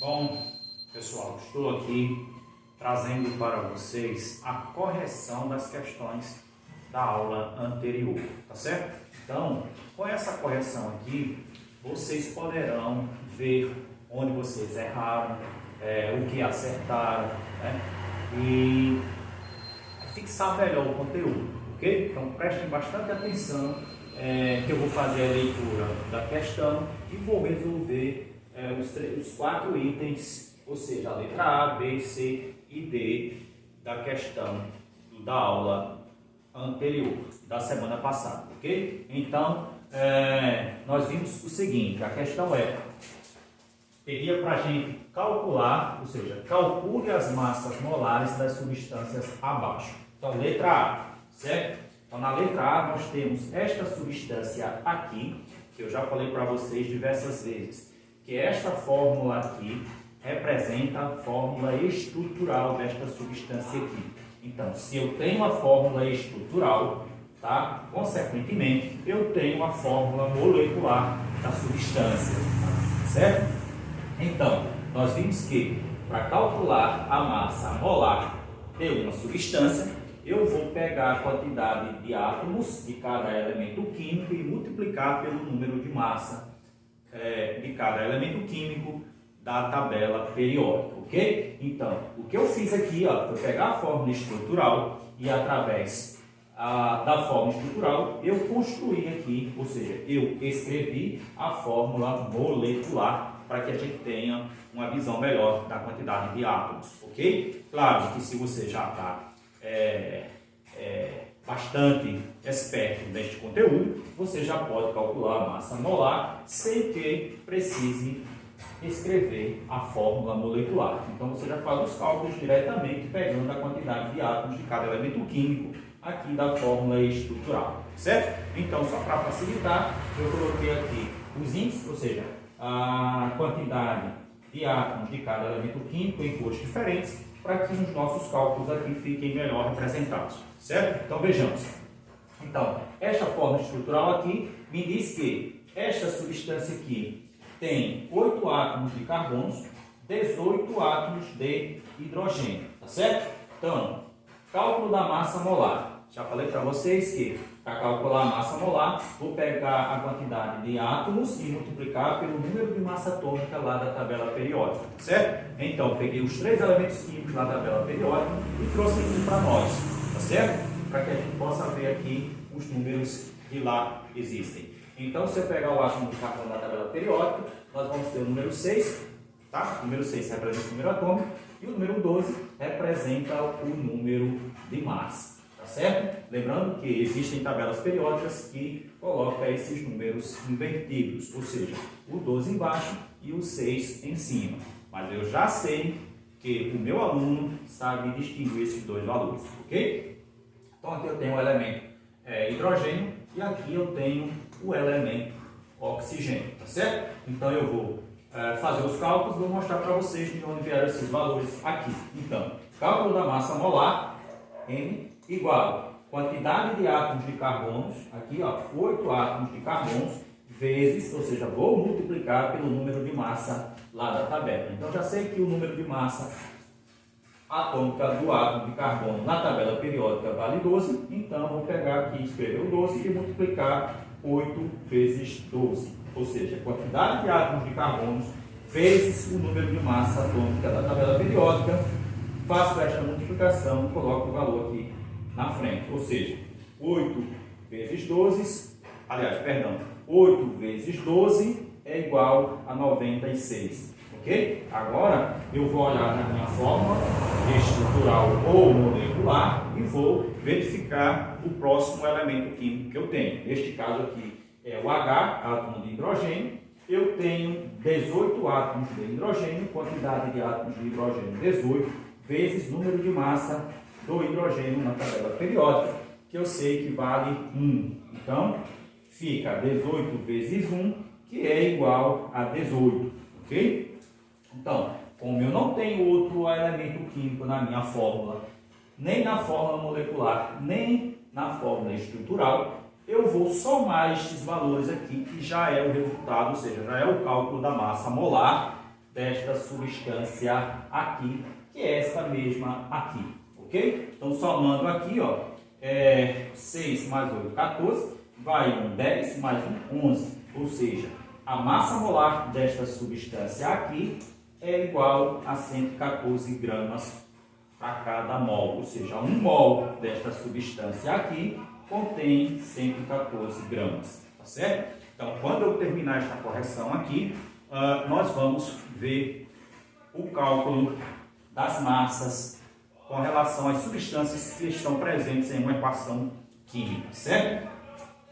Bom, pessoal, estou aqui trazendo para vocês a correção das questões da aula anterior, tá certo? Então, com essa correção aqui, vocês poderão ver onde vocês erraram, o que acertaram, né? E fixar melhor o conteúdo, ok? Então, prestem bastante atenção, que eu vou fazer a leitura da questão e vou resolver os 4 itens, ou seja, a letra A, B, C e D da questão da aula anterior, da semana passada, ok? Então, nós vimos o seguinte, a questão pedia para a gente calcular, ou seja, calcule as massas molares das substâncias abaixo. Então, letra A, certo? Então, na letra A, nós temos esta substância aqui, que eu já falei para vocês diversas vezes, que esta fórmula aqui representa a fórmula estrutural desta substância aqui. Então, se eu tenho a fórmula estrutural, tá? Consequentemente, eu tenho a fórmula molecular da substância, certo? Então, nós vimos que para calcular a massa molar de uma substância, eu vou pegar a quantidade de átomos de cada elemento químico e multiplicar pelo número de massa de cada elemento químico da tabela periódica, ok? Então, o que eu fiz aqui, foi pegar a fórmula estrutural e através da fórmula estrutural eu construí aqui, ou seja, eu escrevi a fórmula molecular para que a gente tenha uma visão melhor da quantidade de átomos, ok? Claro que se você já está bastante esperto neste conteúdo, você já pode calcular a massa molar sem que precise escrever a fórmula molecular. Então você já faz os cálculos diretamente pegando a quantidade de átomos de cada elemento químico aqui da fórmula estrutural, certo? Então, só para facilitar, eu coloquei aqui os índices, ou seja, a quantidade de átomos de cada elemento químico em cores diferentes, para que os nossos cálculos aqui fiquem melhor representados, certo? Então vejamos. Então, esta fórmula estrutural aqui me diz que esta substância aqui tem 8 átomos de carbono, 18 átomos de hidrogênio, tá certo? Então, cálculo da massa molar. Já falei para vocês que para calcular a massa molar, vou pegar a quantidade de átomos e multiplicar pelo número de massa atômica lá da tabela periódica, certo? Então, peguei os 3 elementos químicos lá da tabela periódica e trouxe aqui para nós, tá certo? Para que a gente possa ver aqui os números que lá existem. Então, se eu pegar o átomo de carbono da tabela periódica, nós vamos ter o número 6, tá? O número 6 representa o número atômico e o número 12 representa o número de massa. Tá certo? Lembrando que existem tabelas periódicas que colocam esses números invertidos, ou seja, o 12 embaixo e o 6 em cima. Mas eu já sei que o meu aluno sabe distinguir esses dois valores, ok? Então aqui eu tenho o elemento hidrogênio e aqui eu tenho o elemento oxigênio, tá certo? Então eu vou fazer os cálculos e vou mostrar para vocês de onde vieram esses valores aqui. Então, cálculo da massa molar, N igual quantidade de átomos de carbono, aqui 8 átomos de carbono, vezes, ou seja, vou multiplicar pelo número de massa lá da tabela. Então já sei que o número de massa atômica do átomo de carbono na tabela periódica vale 12, então vou pegar aqui e escrever o 12 e multiplicar 8 vezes 12, ou seja, quantidade de átomos de carbono vezes o número de massa atômica da tabela periódica. Faço esta multiplicação e coloco o valor aqui na frente, ou seja, 8 vezes 12, 8 vezes 12 é igual a 96, ok? Agora eu vou olhar na minha fórmula estrutural ou molecular e vou verificar o próximo elemento químico que eu tenho. Neste caso aqui é o H, átomo de hidrogênio. Eu tenho 18 átomos de hidrogênio, quantidade de átomos de hidrogênio 18, vezes número de massa do hidrogênio na tabela periódica, que eu sei que vale 1. Então, fica 18 vezes 1, que é igual a 18, ok? Então, como eu não tenho outro elemento químico na minha fórmula, nem na fórmula molecular, nem na fórmula estrutural, eu vou somar estes valores aqui, que já é o resultado, ou seja, já é o cálculo da massa molar desta substância aqui, que é esta mesma aqui, ok? Então, somando aqui, ó, 6 mais 8, 14, vai 10 mais 11, ou seja, a massa molar desta substância aqui é igual a 114 gramas para cada mol, ou seja, 1 mol desta substância aqui contém 114 gramas, tá certo? Então, quando eu terminar esta correção aqui, nós vamos ver o cálculo das massas com relação às substâncias que estão presentes em uma equação química, certo?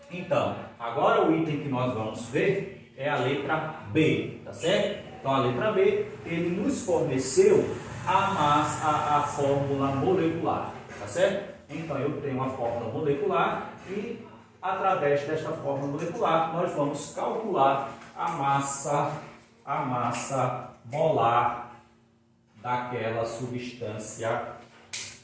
Então, agora o item que nós vamos ver é a letra B, tá certo? Então, a letra B, ele nos forneceu a fórmula molecular, tá certo? Então, eu tenho a fórmula molecular e, através desta fórmula molecular, nós vamos calcular a massa molar daquela substância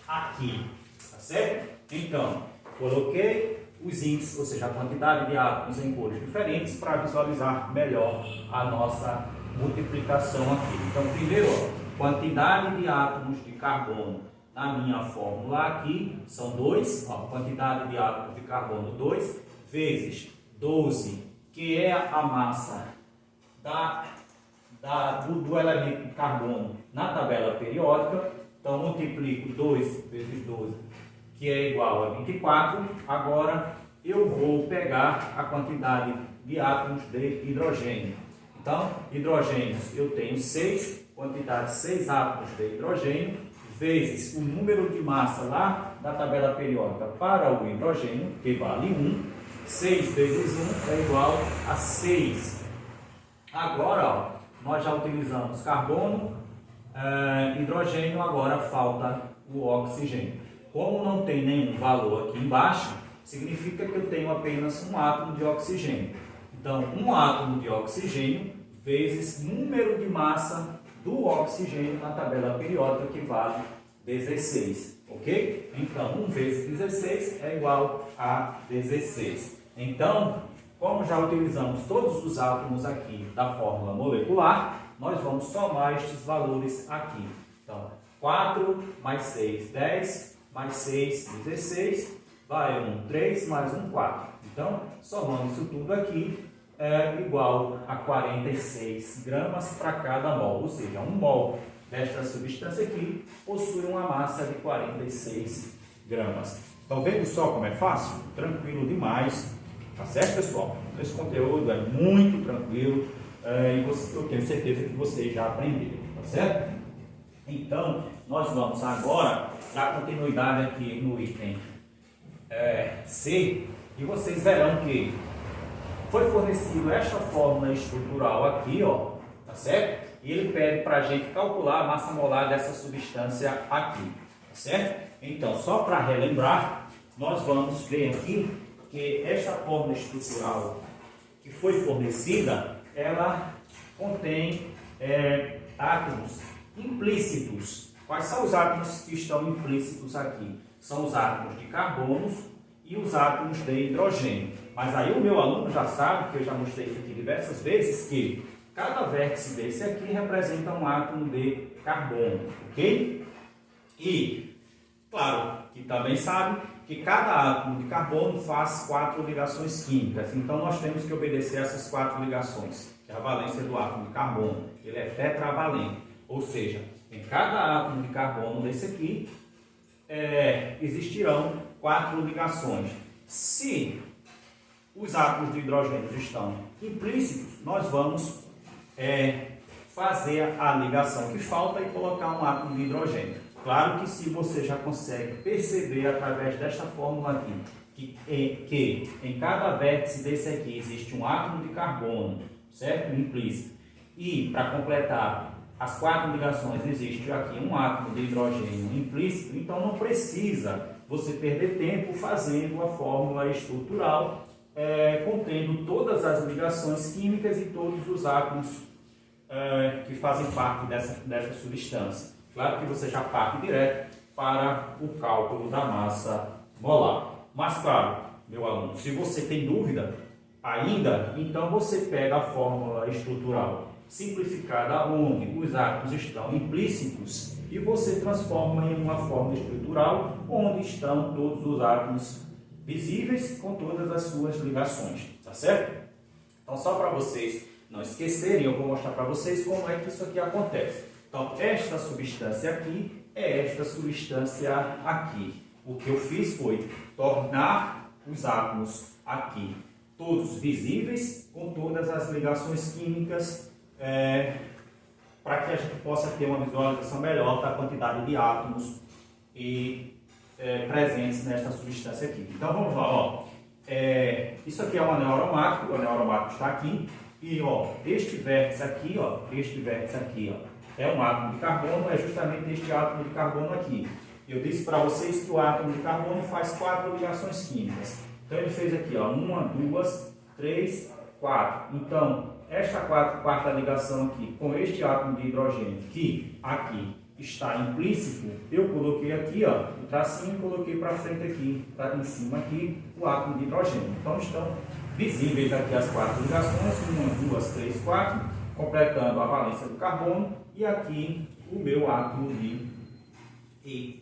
aqui, tá certo? Então, coloquei os índices, ou seja, a quantidade de átomos em cores diferentes para visualizar melhor a nossa multiplicação aqui. Então, primeiro, ó, quantidade de átomos de carbono na minha fórmula aqui são 2, ó, quantidade de átomos de carbono 2, vezes 12, que é a massa do elemento de carbono na tabela periódica. Então, multiplico 2 vezes 12, que é igual a 24. Agora, eu vou pegar a quantidade de átomos de hidrogênio. Então, hidrogênios eu tenho 6, quantidade 6 átomos de hidrogênio, vezes o número de massa lá da tabela periódica para o hidrogênio, que vale 1. 6 vezes 1 é igual a 6. Agora, ó, nós já utilizamos carbono, hidrogênio, agora falta o oxigênio. Como não tem nenhum valor aqui embaixo, significa que eu tenho apenas um átomo de oxigênio. Então, um átomo de oxigênio vezes número de massa do oxigênio na tabela periódica, que vale 16, ok? Então, 1 vezes 16 é igual a 16. Então, como já utilizamos todos os átomos aqui da fórmula molecular, nós vamos somar estes valores aqui. Então, 4 mais 6, 10, mais 6, 16, vai 1, 3, mais 1, 4. Então, somando isso tudo aqui, é igual a 46 gramas para cada mol, ou seja, 1 mol desta substância aqui possui uma massa de 46 gramas. Então, vendo só como é fácil? Tranquilo demais, tá certo, pessoal? Esse conteúdo é muito tranquilo e eu tenho certeza que vocês já aprenderam, tá certo? Então, nós vamos agora dar continuidade aqui no item C, e vocês verão que foi fornecido esta fórmula estrutural aqui, ó, tá certo? E ele pede para a gente calcular a massa molar dessa substância aqui, tá certo? Então, só para relembrar, nós vamos ver aqui que esta fórmula estrutural que foi fornecida, ela contém átomos implícitos. Quais são os átomos que estão implícitos aqui? São os átomos de carbono e os átomos de hidrogênio. Mas aí o meu aluno já sabe, que eu já mostrei isso aqui diversas vezes, que cada vértice desse aqui representa um átomo de carbono, ok? E, claro, que também sabe que cada átomo de carbono faz 4 ligações químicas. Então, nós temos que obedecer essas 4 ligações, que é a valência do átomo de carbono. Ele é tetravalente, ou seja, em cada átomo de carbono desse aqui, existirão 4 ligações. Se os átomos de hidrogênio estão implícitos, nós vamos fazer a ligação que falta e colocar um átomo de hidrogênio. Claro que se você já consegue perceber através desta fórmula aqui que em cada vértice desse aqui existe um átomo de carbono, certo? Implícito. E para completar as 4 ligações existe aqui um átomo de hidrogênio implícito, então não precisa você perder tempo fazendo a fórmula estrutural contendo todas as ligações químicas e todos os átomos que fazem parte dessa substância. Claro que você já parte direto para o cálculo da massa molar. Mas claro, meu aluno, se você tem dúvida ainda, então você pega a fórmula estrutural simplificada onde os átomos estão implícitos e você transforma em uma forma estrutural onde estão todos os átomos visíveis com todas as suas ligações, tá certo? Então, só para vocês não esquecerem, eu vou mostrar para vocês como é que isso aqui acontece. Então, esta substância aqui é esta substância aqui. O que eu fiz foi tornar os átomos aqui todos visíveis com todas as ligações químicas para que a gente possa ter uma visualização melhor da quantidade de átomos presentes nesta substância aqui. Então vamos lá, ó. Isso aqui é um anel aromático, o anel aromático está aqui e ó, este vértice aqui, ó, é um átomo de carbono, é justamente este átomo de carbono aqui. Eu disse para vocês que o átomo de carbono faz 4 ligações químicas. Então ele fez aqui, ó, 1, 2, 3, 4. Então, esta quarta ligação aqui com este átomo de hidrogênio, que aqui está implícito, eu coloquei aqui, ó, o tracinho e coloquei para frente aqui, tá em cima aqui, o átomo de hidrogênio. Então, estão visíveis aqui as 4 ligações, 1, 2, 3, 4, completando a valência do carbono, e aqui o meu átomo de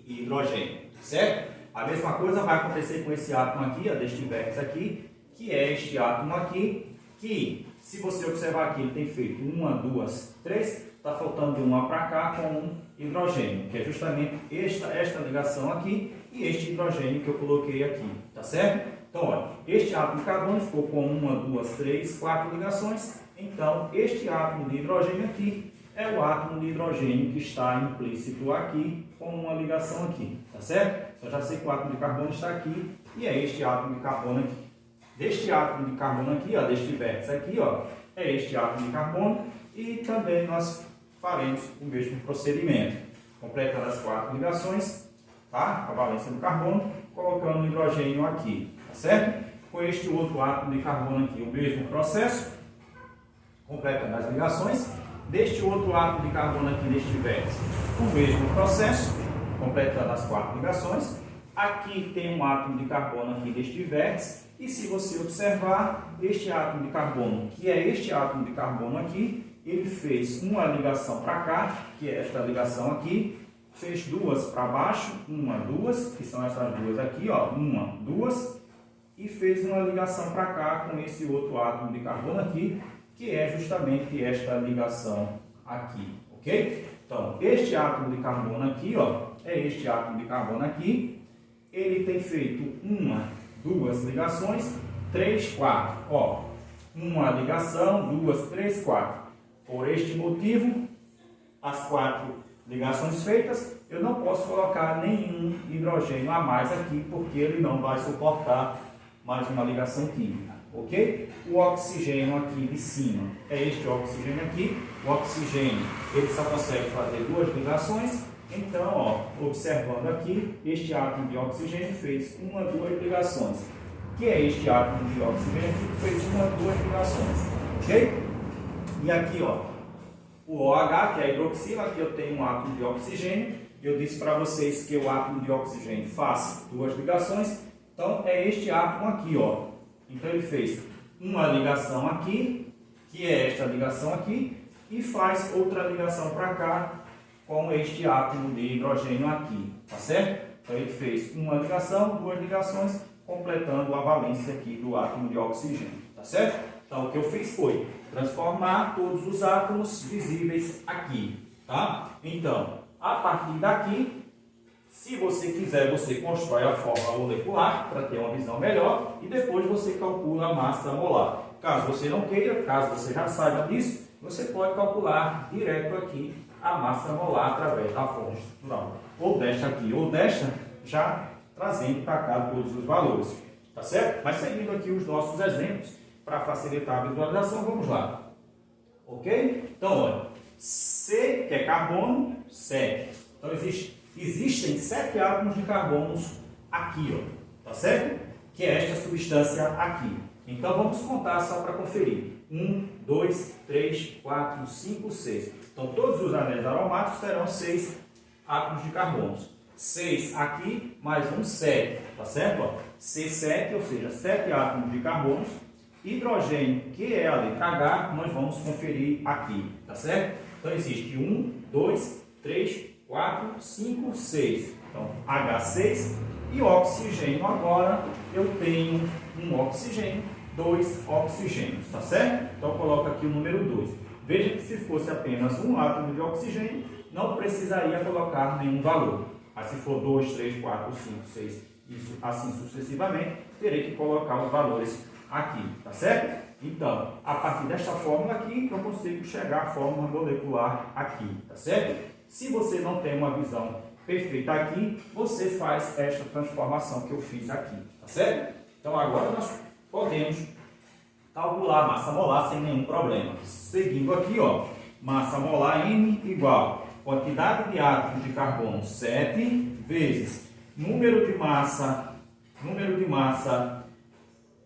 hidrogênio, certo? A mesma coisa vai acontecer com esse átomo aqui, ó, deste vértice aqui, que é este átomo aqui, que, se você observar aqui, ele tem feito 1, 2, 3, está faltando de uma para cá com um hidrogênio, que é justamente esta ligação aqui e este hidrogênio que eu coloquei aqui, tá certo? Então, olha, este átomo de carbono ficou com 1, 2, 3, 4 ligações, então este átomo de hidrogênio aqui é o átomo de hidrogênio que está implícito aqui com uma ligação aqui, tá certo? Então já sei que o átomo de carbono está aqui e é este átomo de carbono aqui. Deste átomo de carbono aqui, ó, deste vértice aqui, ó, é este átomo de carbono e também nós faremos o mesmo procedimento, completando as 4 ligações, tá? A valência do carbono, colocando o hidrogênio aqui, tá certo? Com este outro átomo de carbono aqui, o mesmo processo, completando as ligações. Deste outro átomo de carbono aqui, deste vértice, o mesmo processo, completando as 4 ligações. Aqui tem um átomo de carbono aqui deste vértice, e se você observar, este átomo de carbono, que é este átomo de carbono aqui, ele fez uma ligação para cá, que é esta ligação aqui, fez 2 para baixo, 1, 2, que são essas duas aqui, ó, 1, 2, e fez uma ligação para cá com esse outro átomo de carbono aqui, que é justamente esta ligação aqui, ok? Então, este átomo de carbono aqui, ó, é este átomo de carbono aqui, ele tem feito 1, 2 ligações, 3, 4, ó, uma ligação, 2, 3, 4. Por este motivo, as 4 ligações feitas, eu não posso colocar nenhum hidrogênio a mais aqui, porque ele não vai suportar mais uma ligação química, ok? O oxigênio aqui de cima é este oxigênio aqui. O oxigênio, ele só consegue fazer 2 ligações. Então, ó, observando aqui, este átomo de oxigênio fez 1, 2 ligações. Que é este átomo de oxigênio que fez 1, 2 ligações, ok? E aqui, ó, o OH, que é a hidroxila, aqui eu tenho um átomo de oxigênio. Eu disse para vocês que o átomo de oxigênio faz 2 ligações. Então, é este átomo aqui, ó. Então, ele fez uma ligação aqui, que é esta ligação aqui, e faz outra ligação para cá com este átomo de hidrogênio aqui, tá certo? Então, ele fez uma ligação, 2 ligações, completando a valência aqui do átomo de oxigênio, tá certo? Então, o que eu fiz foi transformar todos os átomos visíveis aqui, tá? Então, a partir daqui, se você quiser, você constrói a fórmula molecular para ter uma visão melhor e depois você calcula a massa molar. Caso você não queira, caso você já saiba disso, você pode calcular direto aqui a massa molar através da fórmula estrutural. Ou desta aqui ou desta, já trazendo para cá todos os valores, tá certo? Mas seguindo aqui os nossos exemplos, para facilitar a visualização, vamos lá. Ok? Então, olha, C, que é carbono, 7. Então, existem 7 átomos de carbonos aqui, ó, tá certo? Que é esta substância aqui. Então, vamos contar só para conferir. 1, 2, 3, 4, 5, 6. Então, todos os anéis aromáticos terão 6 átomos de carbonos. 6 aqui, mais um 7, tá certo? Ó, C7, ou seja, 7 átomos de carbonos. Hidrogênio, que é a letra H, nós vamos conferir aqui, tá certo? Então existe 1, 2, 3, 4, 5, 6. Então H6 e oxigênio. Agora eu tenho um oxigênio, 2 oxigênios, tá certo? Então coloco aqui o número 2. Veja que se fosse apenas um átomo de oxigênio, não precisaria colocar nenhum valor. Mas se for 2, 3, 4, 5, 6, isso assim sucessivamente, terei que colocar os valores aqui, tá certo? Então, a partir desta fórmula aqui, eu consigo chegar à fórmula molecular aqui, tá certo? Se você não tem uma visão perfeita aqui, você faz esta transformação que eu fiz aqui, tá certo? Então, agora nós podemos calcular a massa molar sem nenhum problema. Seguindo aqui, ó, massa molar N igual quantidade de átomos de carbono 7 vezes número de massa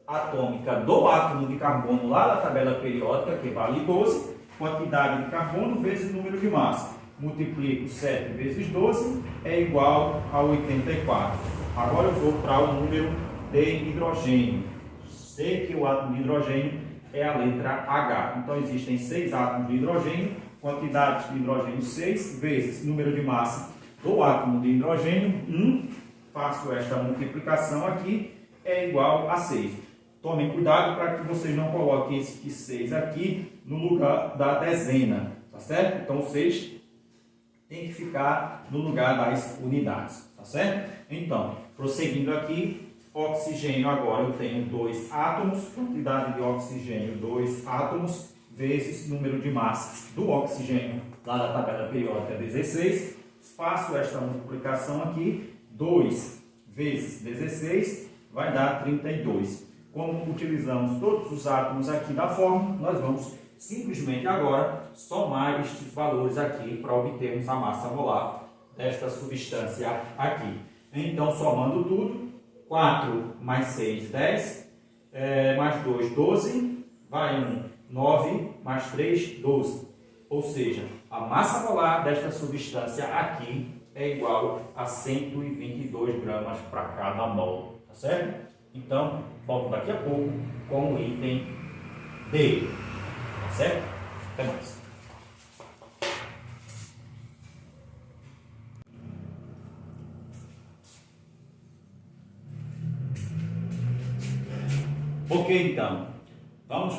atômica do átomo de carbono lá da tabela periódica, que vale 12, quantidade de carbono vezes número de massa. Multiplico 7 vezes 12 é igual a 84. Agora eu vou para o número de hidrogênio. Sei que o átomo de hidrogênio é a letra H. Então existem 6 átomos de hidrogênio, quantidade de hidrogênio 6 vezes número de massa do átomo de hidrogênio 1. Faço esta multiplicação aqui, é igual a 6. Tomem cuidado para que vocês não coloquem esse 6 aqui no lugar da dezena, tá certo? Então, o 6 tem que ficar no lugar das unidades, tá certo? Então, prosseguindo aqui, oxigênio agora eu tenho 2 átomos, quantidade de oxigênio 2 átomos, vezes número de massa do oxigênio, lá da tabela periódica 16. Faço esta multiplicação aqui, 2 vezes 16 vai dar 32. Como utilizamos todos os átomos aqui da fórmula, nós vamos simplesmente agora somar estes valores aqui para obtermos a massa molar desta substância aqui. Então, somando tudo, 4 mais 6, 10, mais 2, 12, vai 1, 9, mais 3, 12. Ou seja, a massa molar desta substância aqui é igual a 122 gramas para cada mol, tá certo? Então, volto daqui a pouco com o item D, tá certo? Até mais. Ok, então, vamos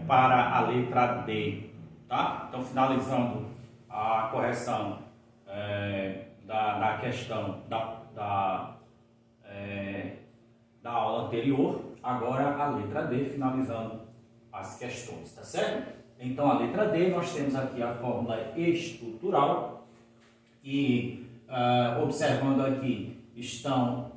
para a letra D, tá? Então, finalizando a correção da questão da aula anterior, agora a letra D, finalizando as questões, tá certo? Então, a letra D, nós temos aqui a fórmula estrutural e, observando aqui, estão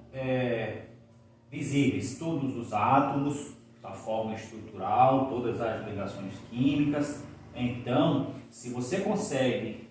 visíveis todos os átomos da fórmula estrutural, todas as ligações químicas. Então, se você consegue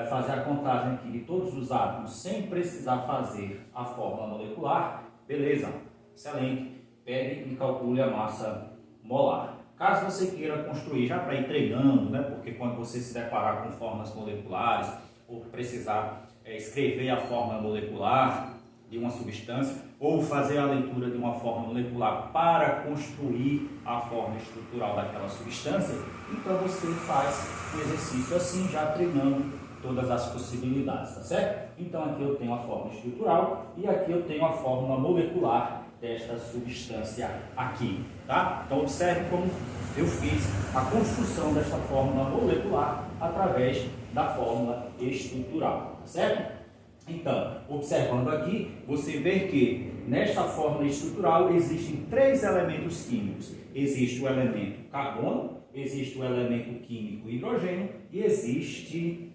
fazer a contagem aqui de todos os átomos sem precisar fazer a fórmula molecular, beleza, excelente, pegue e calcule a massa molar. Caso você queira construir já para ir treinando, né, porque quando você se deparar com fórmulas moleculares ou precisar escrever a fórmula molecular de uma substância ou fazer a leitura de uma fórmula molecular para construir a fórmula estrutural daquela substância, então você faz um exercício assim, já treinando todas as possibilidades, tá certo? Então aqui eu tenho a fórmula estrutural e aqui eu tenho a fórmula molecular desta substância aqui, tá? Então observe como eu fiz a construção desta fórmula molecular através da fórmula estrutural, tá certo? Então, observando aqui, você vê que nesta fórmula estrutural existem 3 elementos químicos. Existe o elemento carbono, existe o elemento químico hidrogênio e existe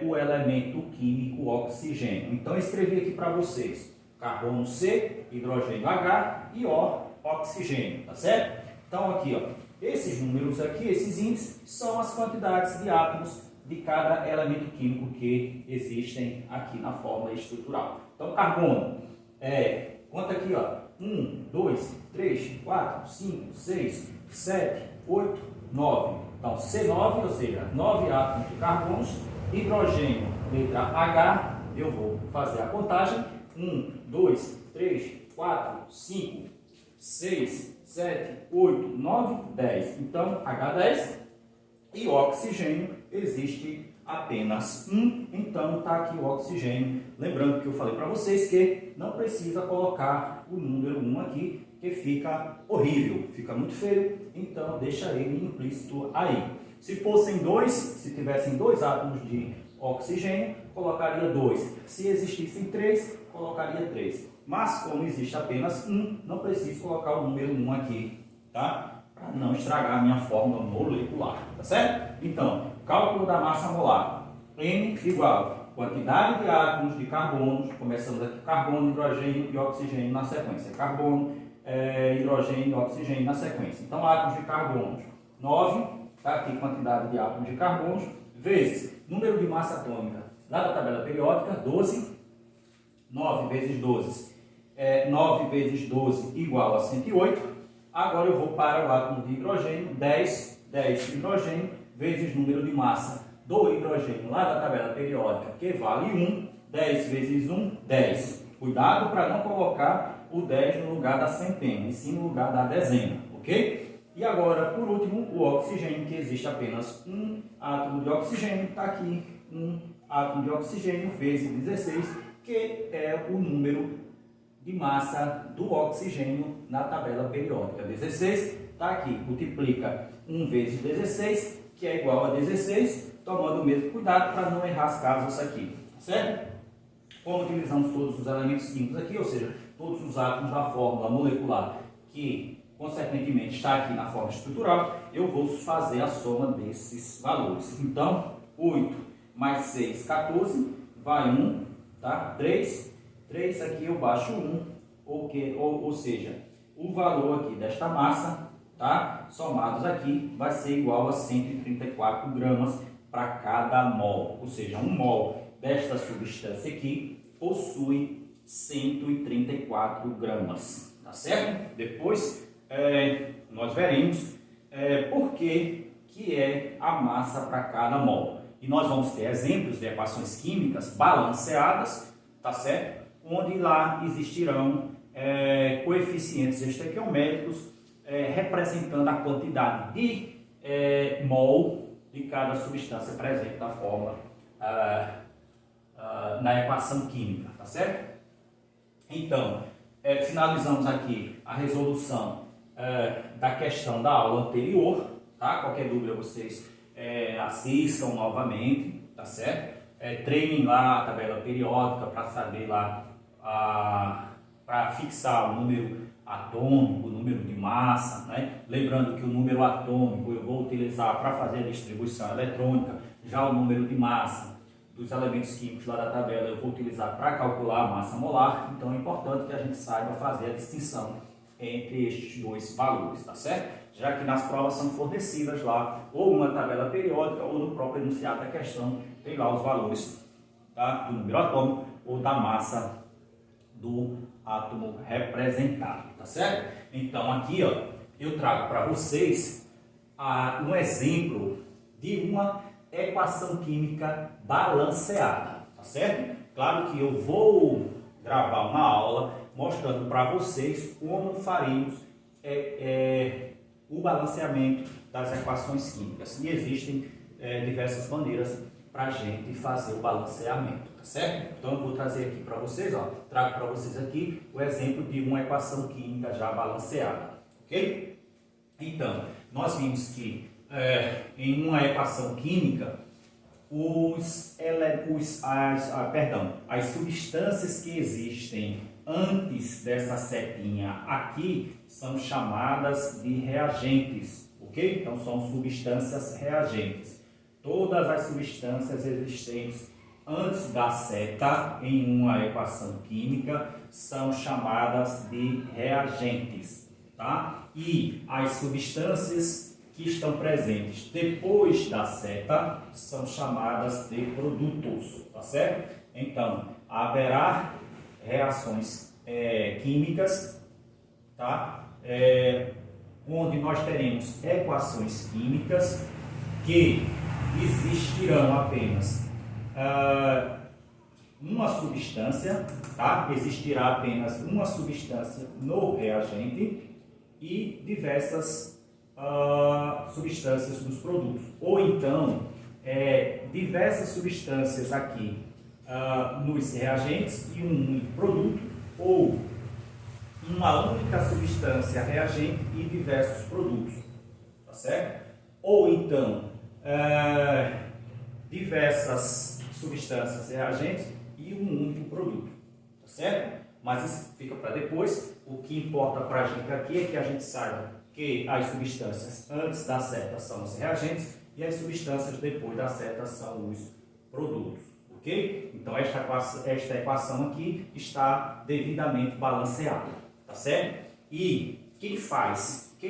o elemento químico oxigênio. Então, eu escrevi aqui para vocês carbono C, hidrogênio H e O, oxigênio, tá certo? Então, aqui, ó, esses números aqui, esses índices, são as quantidades de átomos de cada elemento químico que existem aqui na fórmula estrutural. Então, carbono, conta aqui, ó, 1, 2, 3, 4, 5, 6, 7, 8, 9. Então, C9, ou seja, 9 átomos de carbonos. Hidrogênio, letra H, eu vou fazer a contagem. 1, 2, 3, 4, 5, 6, 7, 8, 9, 10. Então, H10 e oxigênio existe apenas um. Então, está aqui o oxigênio. Lembrando que eu falei para vocês que não precisa colocar o número 1 aqui, que fica horrível, fica muito feio. Então, deixa ele implícito aí. Se fossem dois, se tivessem dois átomos de oxigênio, colocaria 2. Se existissem 3, colocaria 3. Mas, como existe apenas um, não preciso colocar o número 1 aqui, tá? Para não estragar a minha fórmula molecular, tá certo? Então, cálculo da massa molar. N igual quantidade de átomos de carbono, começamos aqui, carbono, hidrogênio e oxigênio na sequência. Carbono, hidrogênio e oxigênio na sequência. Então, átomos de carbono, 9, tá aqui quantidade de átomos de carbono, vezes número de massa atômica lá da tabela periódica, 12, 9 vezes 12, 9 vezes 12 igual a 108. Agora eu vou para o átomo de hidrogênio, 10 hidrogênio, vezes número de massa do hidrogênio lá da tabela periódica, que vale 1, 10 vezes 1, 10. Cuidado para não colocar o 10 no lugar da centena, e sim no lugar da dezena, ok? E agora, por último, o oxigênio, que existe apenas um átomo de oxigênio, está aqui um átomo de oxigênio vezes 16, que é o número de massa do oxigênio na tabela periódica. 16 está aqui, multiplica 1 vezes 16, que é igual a 16, tomando o mesmo cuidado para não errar as casas aqui, certo? Como utilizamos todos os elementos químicos aqui, ou seja, todos os átomos da fórmula molecular que consequentemente está aqui na forma estrutural, eu vou fazer a soma desses valores. Então, 8 mais 6, 14, vai 1, tá? 3 aqui eu baixo 1, ou seja, o valor aqui desta massa, tá? Somados aqui, vai ser igual a 134 gramas para cada mol, ou seja, um mol desta substância aqui possui 134 gramas, tá certo? Depois nós veremos por que é a massa para cada mol. E nós vamos ter exemplos de equações químicas balanceadas, tá certo? Onde lá existirão coeficientes estequiométricos representando a quantidade de mol de cada substância presente na fórmula na equação química, tá certo? Então, finalizamos aqui a resolução da questão da aula anterior, tá? Qualquer dúvida vocês assistam novamente, tá certo? Treinem lá a tabela periódica para saber lá, para fixar o número atômico, o número de massa, né? Lembrando que o número atômico eu vou utilizar para fazer a distribuição eletrônica, já o número de massa dos elementos químicos lá da tabela eu vou utilizar para calcular a massa molar. Então é importante que a gente saiba fazer a distinção entre estes dois valores, tá certo? Já que nas provas são fornecidas lá ou uma tabela periódica ou no próprio enunciado da questão tem lá os valores, tá? Do número atômico ou da massa do átomo representado, tá certo? Então aqui ó, eu trago para vocês um exemplo de uma equação química balanceada, tá certo? Claro que eu vou gravar uma aula mostrando para vocês como faremos o balanceamento das equações químicas. E existem diversas maneiras para a gente fazer o balanceamento, tá certo? Então eu vou trazer aqui para vocês, ó, trago para vocês aqui o exemplo de uma equação química já balanceada, ok? Então, nós vimos que em uma equação química, as substâncias que existem antes dessa setinha aqui são chamadas de reagentes, ok? Então são substâncias reagentes. Todas as substâncias existentes antes da seta em uma equação química são chamadas de reagentes, tá? E as substâncias que estão presentes depois da seta são chamadas de produtos, tá certo? Então, haverá reações químicas, tá? Onde nós teremos equações químicas que existirão apenas uma substância, tá? Existirá apenas uma substância no reagente e diversas substâncias dos produtos. Ou então, diversas substâncias aqui nos reagentes e um único produto, ou uma única substância reagente e diversos produtos, tá certo? Ou então, diversas substâncias reagentes e um único produto, tá certo? Mas isso fica para depois. O que importa para a gente aqui é que a gente saiba que as substâncias antes da seta são os reagentes e as substâncias depois da seta são os produtos, ok? Então esta equação aqui está devidamente balanceada, tá certo? E quem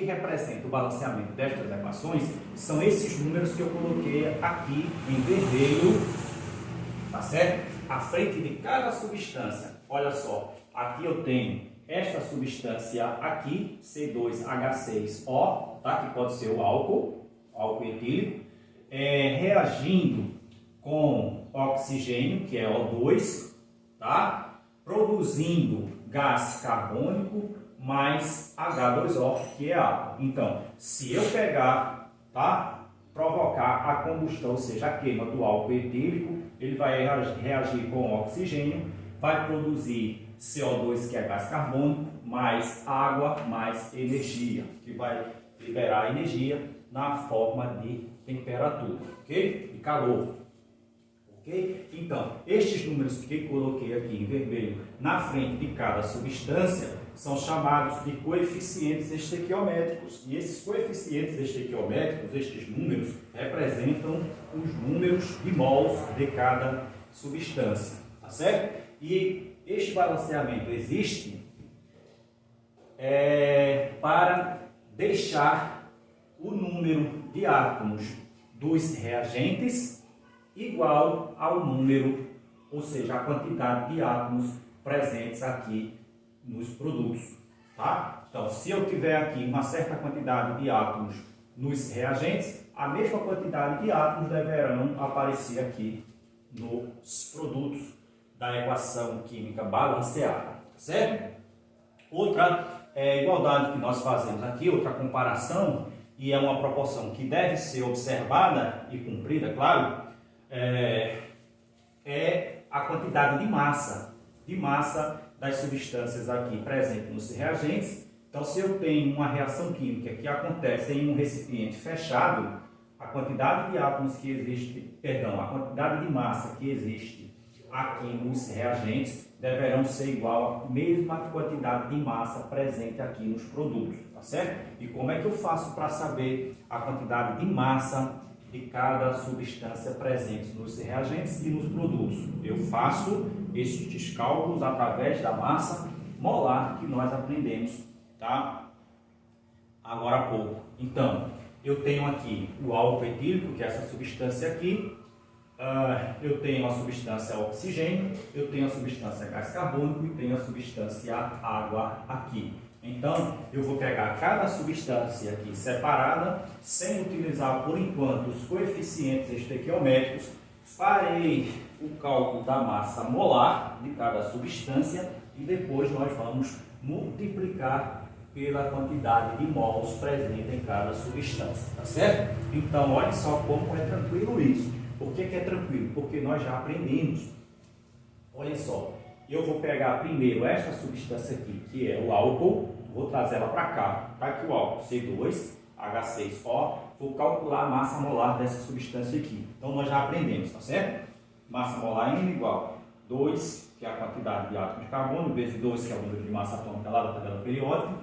representa o balanceamento destas equações são esses números que eu coloquei aqui em vermelho, tá certo? À frente de cada substância. Olha só, aqui eu tenho esta substância aqui, C2H6O, tá? Que pode ser o álcool etílico, reagindo com oxigênio, que é O2, tá? Produzindo gás carbônico mais H2O, que é água. Então, se eu pegar, tá? Provocar a combustão, ou seja, a queima do álcool etílico, ele vai reagir com oxigênio, vai produzir CO2, que é gás carbônico, mais água, mais energia, que vai liberar energia na forma de temperatura, ok? De calor, ok? Então, estes números que coloquei aqui em vermelho na frente de cada substância são chamados de coeficientes estequiométricos. E esses coeficientes estequiométricos, estes números, representam os números de mols de cada substância, tá certo? E este balanceamento existe para deixar o número de átomos dos reagentes igual ao número, ou seja, a quantidade de átomos presentes aqui nos produtos, tá? Então, se eu tiver aqui uma certa quantidade de átomos nos reagentes, a mesma quantidade de átomos deverão aparecer aqui nos produtos da equação química balanceada, certo? Outra igualdade que nós fazemos aqui, outra comparação, e é uma proporção que deve ser observada e cumprida, claro, é a quantidade de massa das substâncias aqui presentes nos reagentes. Então, se eu tenho uma reação química que acontece em um recipiente fechado, a quantidade de átomos que existe, a quantidade de massa que existe aqui nos reagentes deverão ser igual à mesma quantidade de massa presente aqui nos produtos, tá certo? E como é que eu faço para saber a quantidade de massa de cada substância presente nos reagentes e nos produtos? Eu faço estes cálculos através da massa molar que nós aprendemos, tá? Agora há pouco. Então, eu tenho aqui o álcool etílico, que é essa substância aqui. Eu tenho a substância oxigênio, eu tenho a substância gás carbônico e tenho a substância água aqui. Então, eu vou pegar cada substância aqui separada, sem utilizar por enquanto os coeficientes estequiométricos, farei o cálculo da massa molar de cada substância e depois nós vamos multiplicar pela quantidade de mols presente em cada substância, tá certo? Então, olha só como é tranquilo isso. Por que é tranquilo? Porque nós já aprendemos. Olha só, eu vou pegar primeiro esta substância aqui, que é o álcool, vou trazer ela para cá. Está aqui o álcool, C2H6O, vou calcular a massa molar dessa substância aqui. Então, nós já aprendemos, tá certo? Massa molar N igual 2, que é a quantidade de átomos de carbono, vezes 2, que é o número de massa atômica lá da tabela periódica,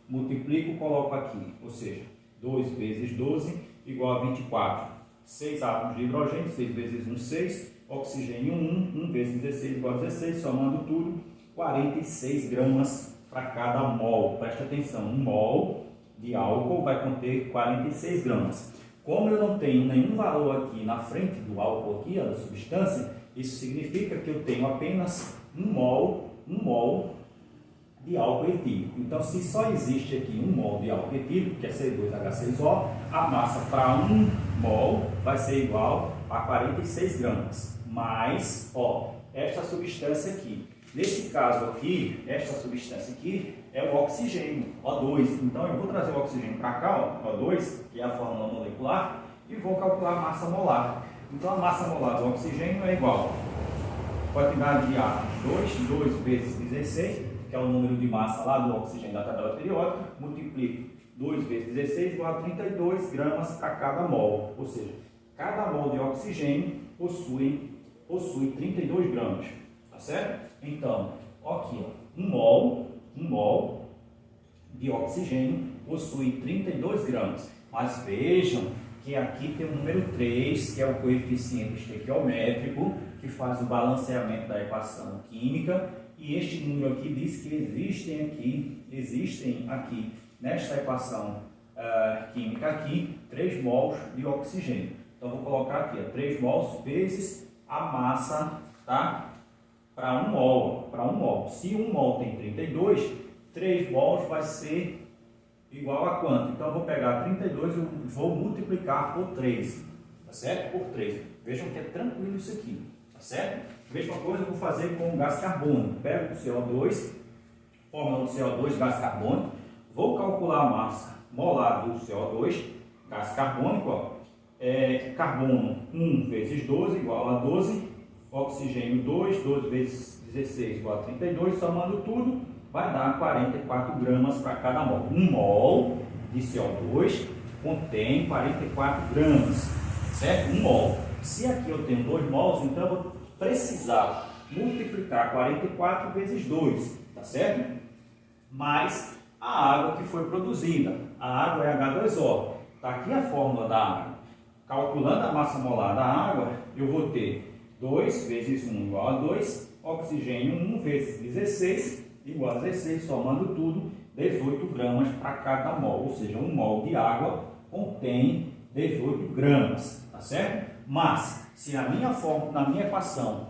multiplico, coloco aqui, ou seja, 2 vezes 12 igual a 24. 6 átomos de hidrogênio, 6 vezes 1, 6, oxigênio 1, 1 vezes 16 igual a 16, somando tudo, 46 gramas para cada mol. Preste atenção, um mol de álcool vai conter 46 gramas. Como eu não tenho nenhum valor aqui na frente do álcool aqui, da substância, isso significa que eu tenho apenas um mol de álcool etílico. Então, se só existe aqui um mol de álcool etílico, que é C2H6O, a massa para 1 mol vai ser igual a 46 gramas. Mas, esta substância aqui, Nesse caso aqui, esta substância aqui é o oxigênio, O2. Então eu vou trazer o oxigênio para cá, ó, O2, que é a fórmula molecular, e vou calcular a massa molar. Então a massa molar do oxigênio é igual a quantidade de átomos, 2 vezes 16, que é o número de massa lá do oxigênio da tabela periódica, multiplico 2 vezes 16 igual a 32 gramas para cada mol. Ou seja, cada mol de oxigênio possui 32 gramas. Tá certo? Então, aqui, ó, um mol de oxigênio possui 32 gramas. Mas vejam que aqui tem o número 3, que é o coeficiente estequiométrico, que faz o balanceamento da equação química. E este número aqui diz que existem aqui nesta equação química aqui 3 mols de oxigênio. Então, vou colocar aqui, ó, 3 mols vezes a massa, tá? Para 1 mol. Se 1 mol tem 32, 3 mols vai ser igual a quanto? Então, eu vou pegar 32 e vou multiplicar por 3, tá certo? Por 3. Vejam que é tranquilo isso aqui, tá certo? Mesma coisa eu vou fazer com o gás carbônico. Pego o CO2, fórmula do CO2, gás carbônico, vou calcular a massa molar do CO2, gás carbônico, ó, carbono 1 vezes 12 igual a 12, oxigênio 2, 12 vezes 16 igual a 32, somando tudo, vai dar 44 gramas para cada mol. 1 mol de CO2 contém 44 gramas, certo? 1 mol. Se aqui eu tenho 2 mols, então eu vou precisar multiplicar 44 vezes 2, tá certo? Mais a água que foi produzida. A água é H2O. Está aqui a fórmula da água. Calculando a massa molar da água, eu vou ter 2 vezes 1 igual a 2, oxigênio 1 vezes 16 igual a 16, somando tudo, 18 gramas para cada mol. Ou seja, 1 mol de água contém 18 gramas, tá certo? Mas, se na minha equação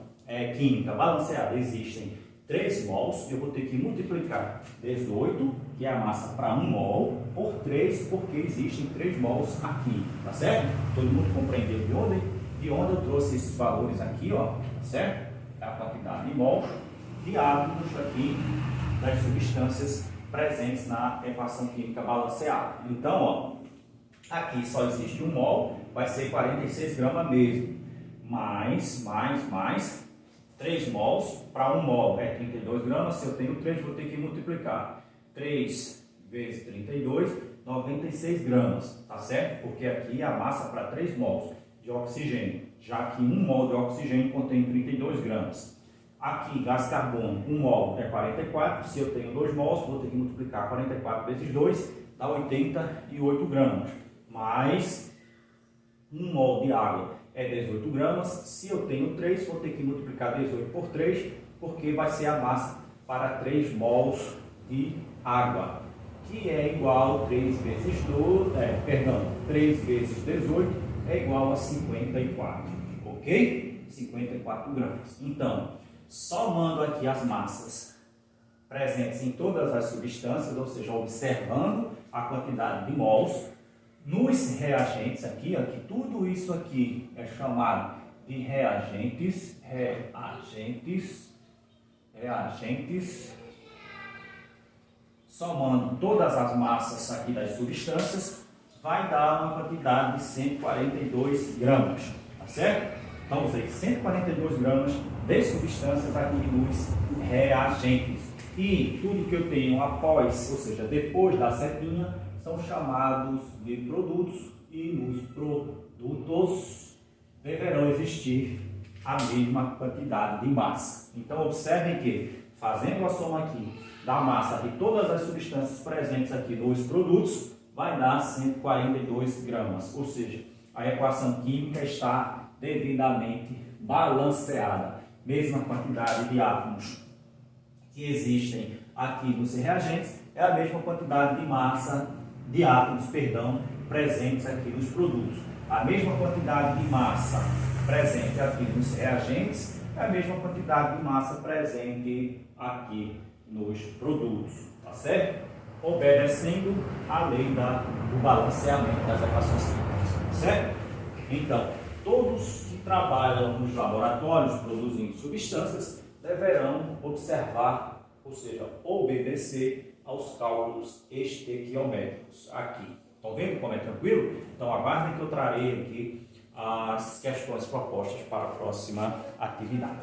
química balanceada existem 3 mols, eu vou ter que multiplicar 18, que é a massa para 1 mol, por 3, porque existem 3 mols aqui, tá certo? Todo mundo compreendeu de onde eu trouxe esses valores aqui, ó, tá certo? A quantidade de mols de átomos aqui das substâncias presentes na equação química balanceada. Então, ó, aqui só existe 1 mol, vai ser 46 gramas mesmo. Mais 3 mols, para 1 mol é 32 gramas, se eu tenho 3, vou ter que multiplicar 3 vezes 32, 96 gramas, tá certo? Porque aqui a massa para 3 mols de oxigênio, já que 1 mol de oxigênio contém 32 gramas. Aqui, gás carbônico, 1 mol é 44, se eu tenho 2 mols, vou ter que multiplicar 44 vezes 2, dá 88 gramas. Mais 1 mol de água é 18 gramas, se eu tenho 3, vou ter que multiplicar 18 por 3, porque vai ser a massa para 3 mols de água, que é igual a 3 vezes 18 é igual a 54, ok? 54 gramas. Então, somando aqui as massas presentes em todas as substâncias, ou seja, observando a quantidade de mols, nos reagentes aqui, tudo isso aqui é chamado de reagentes, somando todas as massas aqui das substâncias, vai dar uma quantidade de 142 gramas, tá certo? Então, usei 142 gramas de substâncias aqui nos reagentes. E tudo que eu tenho após, ou seja, depois da setinha, são chamados de produtos, e nos produtos deverão existir a mesma quantidade de massa. Então, observem que, fazendo a soma aqui da massa de todas as substâncias presentes aqui nos produtos, vai dar 142 gramas, ou seja, a equação química está devidamente balanceada. Mesma quantidade de átomos que existem aqui nos reagentes, é a mesma quantidade de massa, de átomos, presentes aqui nos produtos. A mesma quantidade de massa presente aqui nos reagentes, é a mesma quantidade de massa presente aqui nos produtos, tá certo? Obedecendo a lei do balanceamento das equações químicas, certo? Então, todos que trabalham nos laboratórios produzindo substâncias deverão observar, ou seja, obedecer aos cálculos estequiométricos aqui. Estão vendo como é tranquilo? Então aguardem que eu trarei aqui as questões propostas para a próxima atividade.